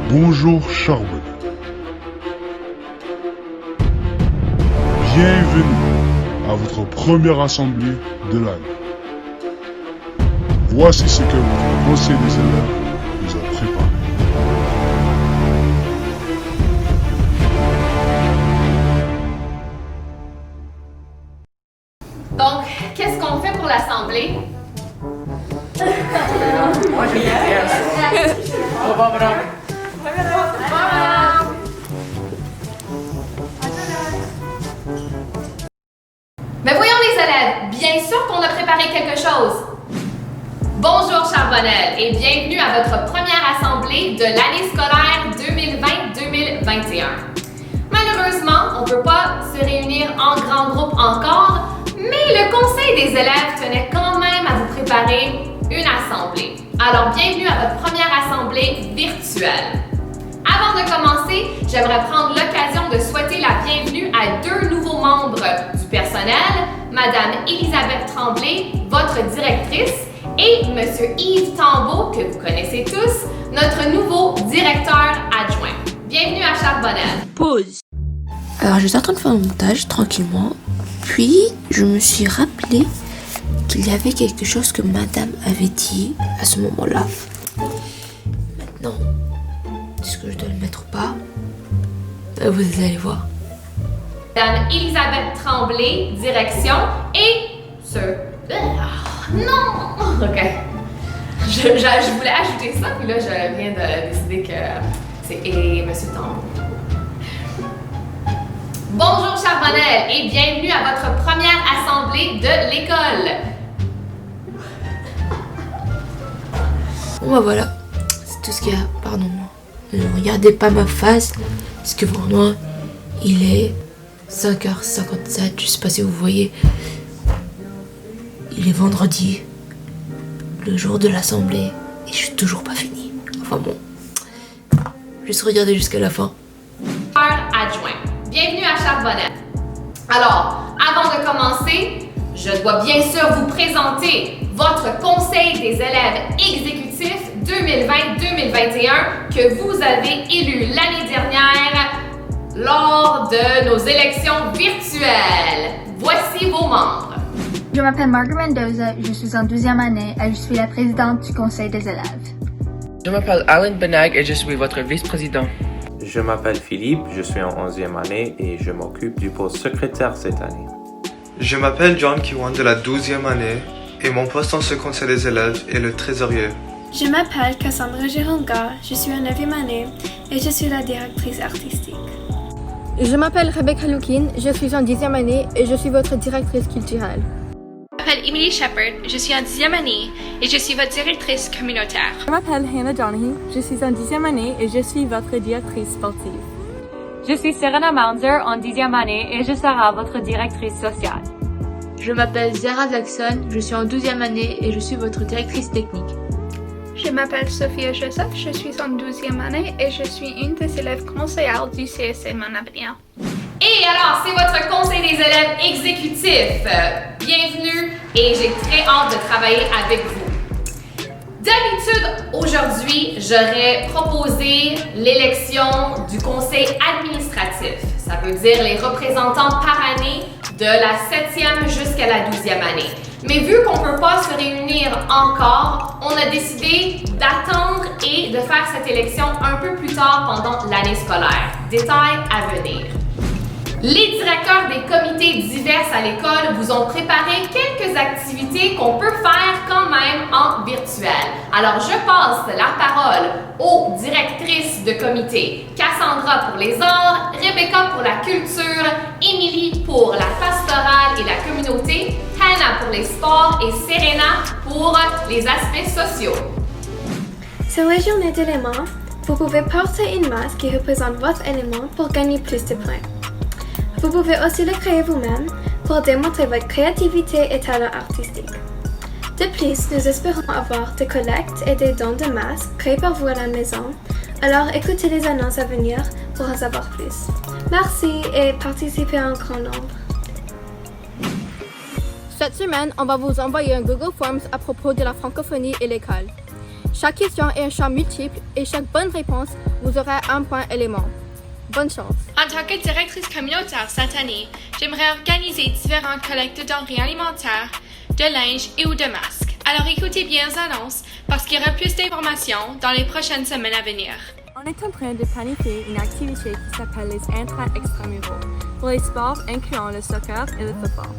Bonjour Charbonnet. Bienvenue à votre première assemblée de l'année. Voici ce que votre conseil des élèves nous a préparé. Donc, qu'est-ce qu'on fait pour l'assemblée? Mais voyons les élèves, bien sûr qu'on a préparé quelque chose. Bonjour Charbonnel et bienvenue à votre première assemblée de l'année scolaire 2020-2021. Malheureusement, on ne peut pas se réunir en grand groupe encore, mais le conseil des élèves tenait quand même à vous préparer une assemblée. Alors bienvenue à votre première assemblée virtuelle. Avant de commencer, j'aimerais prendre l'occasion de souhaiter la bienvenue à deux nouveaux membres du personnel, Madame Elisabeth Tremblay, votre directrice, et Monsieur Yves Tambeau, que vous connaissez tous, notre nouveau directeur adjoint. Bienvenue à Charbonnel. Pause. Alors j'étais en train de faire un montage tranquillement, puis je me suis rappelé qu'il y avait quelque chose que Madame avait dit à ce moment-là. Maintenant, est-ce que je dois le mettre ou pas? Vous allez voir. Madame Elisabeth Tremblay, direction, et ce... non! Ok. Je voulais ajouter ça, puis là, je viens de décider que c'est et Monsieur Tambeau. Bonjour Charbonnel et bienvenue à votre première assemblée de l'école. Bon bah voilà, c'est tout ce qu'il y a. Pardon, ne regardez pas ma face, parce que vraiment, il est 5h57, je sais pas si vous voyez. Il est vendredi, le jour de l'assemblée, et je suis toujours pas fini. Enfin bon, juste regarder jusqu'à la fin. Adjoint. Bienvenue à Charbonnel. Alors, avant de commencer, je dois bien sûr vous présenter votre conseil des élèves exécutifs 2020-2021 que vous avez élu l'année dernière lors de nos élections virtuelles. Voici vos membres. Je m'appelle Margaret Mendoza, je suis en 12e année et je suis la présidente du conseil des élèves. Je m'appelle Alan Benag et je suis votre vice-président. Je m'appelle Philippe, je suis en 11e année et je m'occupe du poste secrétaire cette année. Je m'appelle John Kiwan de la 12e année et mon poste dans ce conseil des élèves est le trésorier. Je m'appelle Cassandra Gironga, je suis en 9e année et je suis la directrice artistique. Je m'appelle Rebecca Lukin, je suis en 10e année et je suis votre directrice culturelle. Je m'appelle Emily Shepard, je suis en 10e année et je suis votre directrice communautaire. Je m'appelle Hannah Donahue, je suis en 10e année et je suis votre directrice sportive. Je suis Serena Mauser en 10e année et je serai votre directrice sociale. Je m'appelle Zara Jackson, je suis en 12e année et je suis votre directrice technique. Je m'appelle Sophia Joseph, je suis en 12e année et je suis une des élèves conseillères du CSC Mon Avenir. Et alors, c'est votre conseil des élèves exécutifs. Bienvenue et j'ai très hâte de travailler avec vous. D'habitude, aujourd'hui, j'aurais proposé l'élection du conseil administratif. Ça veut dire les représentants par année de la 7e jusqu'à la 12e année. Mais vu qu'on ne peut pas se réunir encore, on a décidé d'attendre et de faire cette élection un peu plus tard pendant l'année scolaire. Détails à venir. Les directeurs des comités divers à l'école vous ont préparé quelques activités qu'on peut faire quand même en virtuel. Alors, je passe la parole aux directrices de comité. Cassandra pour les arts, Rebecca pour la culture, Émilie pour la pastorale et la communauté, Hannah pour les sports et Serena pour les aspects sociaux. Sur les journées d'éléments, vous pouvez porter une masque qui représente votre élément pour gagner plus de points. Vous pouvez aussi le créer vous-même pour démontrer votre créativité et talent artistique. De plus, nous espérons avoir des collectes et des dons de masques créés par vous à la maison, alors écoutez les annonces à venir pour en savoir plus. Merci et participez en grand nombre. Cette semaine, on va vous envoyer un Google Forms à propos de la francophonie et l'école. Chaque question est un champ multiple et chaque bonne réponse vous aura un point élément. Bonne chance. En tant que directrice communautaire cette année, j'aimerais organiser différentes collectes de denrées alimentaires, de linge et ou de masques. Alors écoutez bien les annonces parce qu'il y aura plus d'informations dans les prochaines semaines à venir. On est en train de planifier une activité qui s'appelle les intra-extramuraux pour les sports incluant le soccer et le football.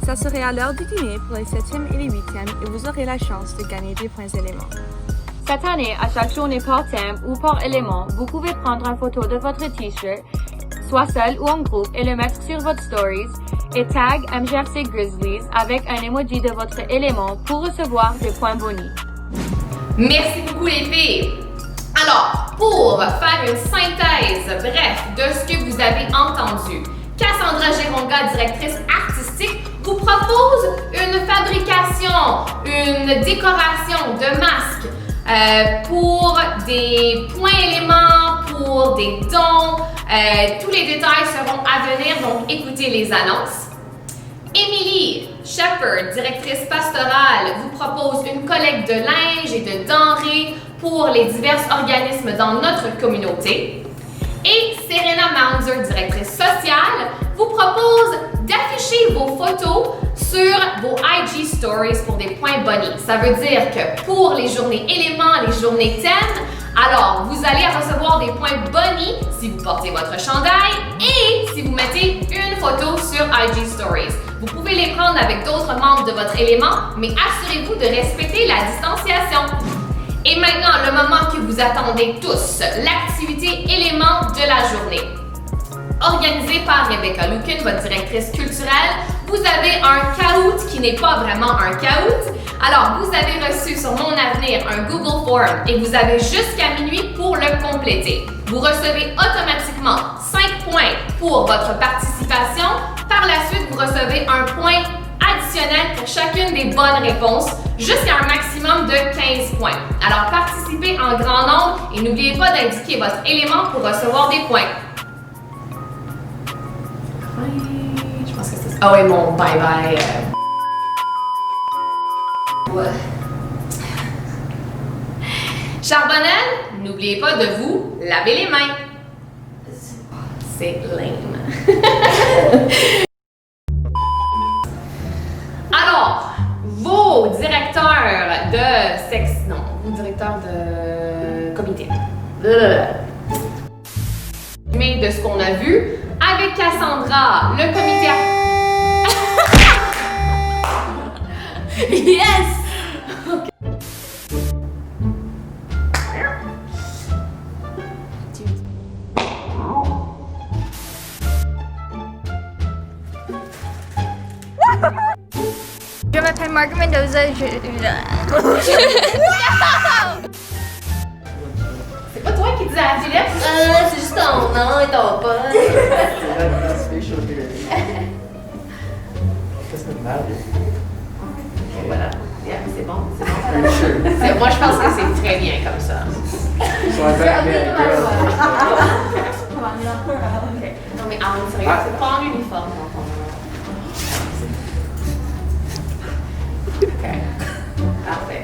Ça serait à l'heure du dîner pour les 7e et les 8e et vous aurez la chance de gagner des points éléments. Cette année, à chaque journée par thème ou par élément, vous pouvez prendre une photo de votre t-shirt, soit seul ou en groupe, et le mettre sur votre stories et tag MGRC Grizzlies avec un emoji de votre élément pour recevoir des points bonus. Merci beaucoup les filles! Alors, pour faire une synthèse, bref, de ce que vous avez entendu, Cassandra Gironga, directrice artistique, vous propose une fabrication, une décoration de masques pour des points éléments, pour des dons. Tous les détails seront à venir, donc écoutez les annonces. Émilie Shepard, directrice pastorale, vous propose une collecte de linge et de denrées pour les divers organismes dans notre communauté. Et Serena Mounzer, directrice sociale, vous propose d'afficher vos photos sur vos IG Stories pour des points bonus. Ça veut dire que pour les journées éléments, les journées thèmes, alors vous allez recevoir des points bonus si vous portez votre chandail et si vous mettez une photo sur IG Stories. Vous pouvez les prendre avec d'autres membres de votre élément, mais assurez-vous de respecter la distanciation. Et maintenant, le moment que vous attendez tous, l'activité élément de la journée. Organisée par Rebecca Lukin, votre directrice culturelle, vous avez un caout qui n'est pas vraiment un caout. Alors, vous avez reçu sur Mon Avenir un Google Form et vous avez jusqu'à minuit pour le compléter. Vous recevez automatiquement 5 points pour votre participation. Par la suite, vous recevez un point additionnel pour chacune des bonnes réponses, jusqu'à un maximum de 15 points. Alors, participez en grand nombre et n'oubliez pas d'indiquer votre élément pour recevoir des points. Je pense que c'est ça. Ah oui, mon bye-bye. Ouais. Charbonnel, n'oubliez pas de vous laver les mains. C'est lame. Alors, vos directeurs de sexe... Non, vos directeurs de comité. Mais de ce qu'on a vu, avec Cassandra, le comité... Yes! Okay. Je m'appelle Margaret Mendoza. C'est pas toi qui disais à Philippe? C'est juste ton nom et ton poste. Et voilà. Yeah, c'est bon, c'est bon. Moi, je pense que c'est très bien comme ça. Okay. Non, mais en sérieux, c'est pas en uniforme. Ok. Parfait.